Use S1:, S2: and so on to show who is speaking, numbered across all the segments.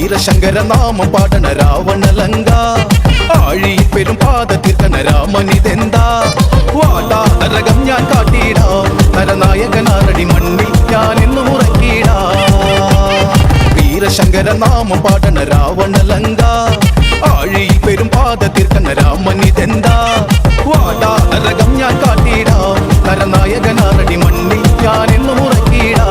S1: വീരശങ്കര നാമം പാടണ രാവണലങ്ക ആഴിയിൽ പെരും പാത തീർക്കണ രാമനിതെന്താ വാടാ നരകം ഞാൻ കാട്ടിടാ നരനായകനാരടി മണ്ണിൽ ഞാൻ എന്നും ഉറക്കിടാ വീരശങ്കര നാമം പാടണ രാവണലങ്ക ആഴിയിൽ പെരും പാത തീർക്കണ രാമനിതെന്താ വാടാ നരകം ഞാൻ കാട്ടിടാ നരനായകനാരടി മണ്ണിൽ ഞാൻ എന്നും ഉറക്കിടാ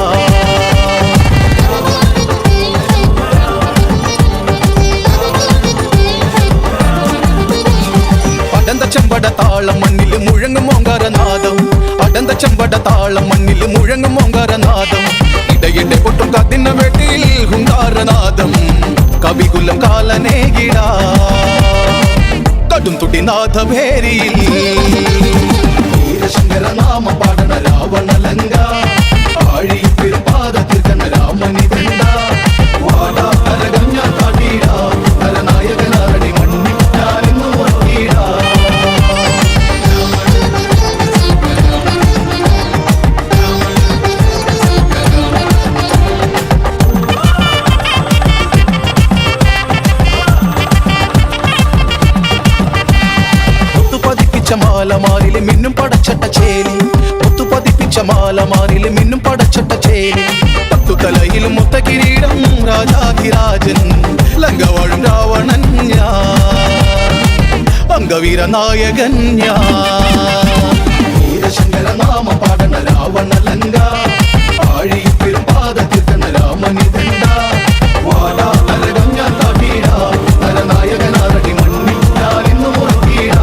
S1: ചെമ്പട താളം മണ്ണിൽ മുഴങ്ങും ഓങ്കാരനാദം അടന്ത ചെമ്പട താളം മണ്ണിൽ മുഴങ്ങും ഓങ്കാരനാദം ഇടയിടെ പൊട്ടും കാത്തിന്ന വെട്ടിയിൽ ഹുങ്കാരനാദം കവികുലം കാലനേകിട കടും തുടിനാഥ ഭേരിയിൽ വീരശങ്കര നാമ പാടണ രാവണലങ്ക ആഴിയിൽ പെരുപാത തീർക്കണ രാമനിതെന്താ വാടാ നരകം ഞാൻ കാട്ടിടാ നരനായകനാരടി മണ്ണിൽ ഞാനെന്നും ഉറക്കിടാ മാലമാരിൽ മിന്നും പടച്ചട്ട ചേലി മുത്തു പതിപ്പിച്ച മാലമാരിൽ മിന്നും പടച്ചട്ട ചേലി പത്തുതലയിൽ മുത്ത കിരീടം രാജാധിരാജൻ ലങ്കവാഴും രാവണൻ അംഗവീര നായകൻ വീരശങ്കര നാമ പാടണ രാവണലങ്ക ആഴിയിൽ പെരുപാത തീർക്കണ രാമനിതെന്താ വാടാ നരകം ഞാൻ കാട്ടിടാ നരനായകനാരടി മണ്ണിൽ ഞാൻ എന്നും ഉറക്കിടാ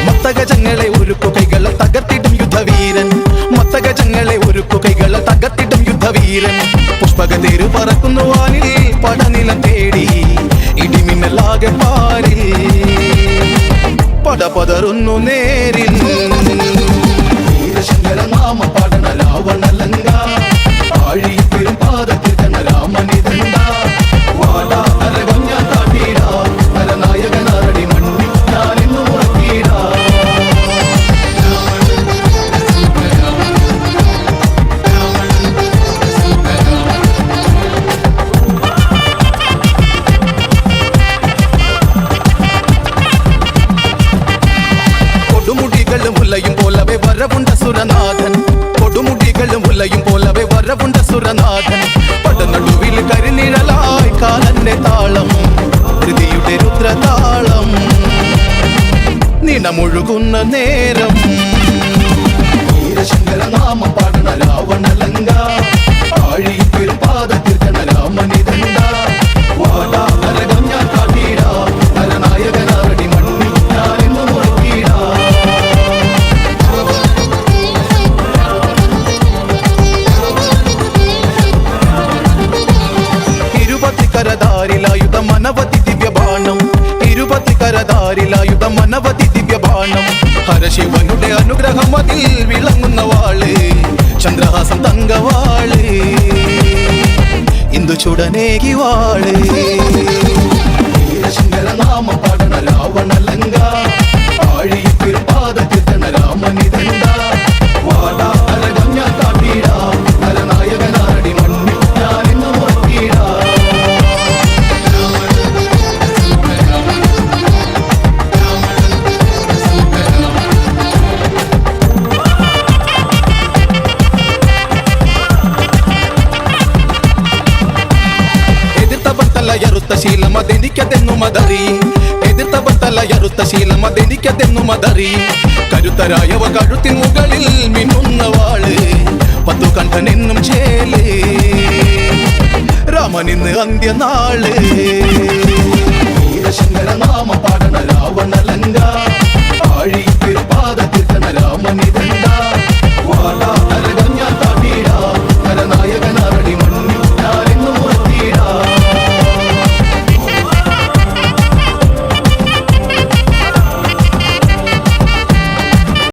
S1: മത്തഗജങ്ങളെ ഒരുക്കുകൈകളെ തകർത്തിടും യുദ്ധവീരൻ മത്തഗജങ്ങളെ ഒരുക്കുകൈകളെ തകർത്തിടും യുദ്ധവീരൻ പുഷ്പകതേര് പറക്കുന്നു വാനിൽ പടനിലം തേടി ഇടിമിന്നലാകെ പാരിൽ പടപതറുന്നു നേരിൽ വീരശങ്കര നാമ പാടണ രാവണലങ്ക ആഴിയിൽ പെരുപാത തീർക്കണ രാമനിതെന്താ വാടാ നരകം ഞാൻ കാട്ടിടാ നരനായകനാരടി മണ്ണിൽ ഞാനെന്നും ഉറക്കിടാ കൊടുമുടികളും ഉലയും പോലവേ വരവുണ്ട സുരനാഥൻ കൊടുമുടികളും ഉലയും പോലവേ വരവുണ്ട സുരനാഥൻ പടനടുവിൽ കരിനിഴലായി കാലന്റെ താളം ഹൃതിയുടെ രുദ്രതാളം നിണമൊഴുകുന്ന നേരം വീരശങ്കര നാമ പാടണ രാവണലങ്ക ആഴിയിൽ പെരുപാത തീർക്കണ രാമനിതെന്താ വാടാ നരകം ഞാൻ കാട്ടിടാ നരനായകനാരടി മണ്ണിൽ ഞാനെന്നും ഉറക്കിടാ ഇരുപത്തിക്കരധാരിലായുധം അനവധി ദിവ്യബാണം ഇരുപത്തിക്കരധാരിലായുധം അനവധി ദിവ്യബാണം ഹരശിവനുടെ അനുഗ്രഹം അതിൽ വിളങ്ങുന്ന വാള് ചന്ദ്രഹാസം തങ്കവാള് ഇന്ദു ചുടനേകി വാള് വീരശങ്കര നാമ പാടണ രാവണലങ്ക ആഴിയിൽ പെരുപാത തീർക്കണ രാമനിതെന്താ വാടാ നരകം ഞാൻ കാട്ടിടാ നരനായകനാരടി മണ്ണിൽ ഞാനെന്നും ഉറക്കിടാ എതിർത്ത ശീലമതെനിക്കതെന്നുമതറി എതിർത്ത ശീലമതെനിക്കതെന്നുമതറി കരുത്തരായവ കഴുത്തിൻ മുകളിൽ മിന്നുന്ന വാള് പത്തു കണ്ഠനെന്നും ചേല് രാമനിന്ന് അന്ത്യനാള് വീരശങ്കര നാമ പാടണ രാവണലങ്ക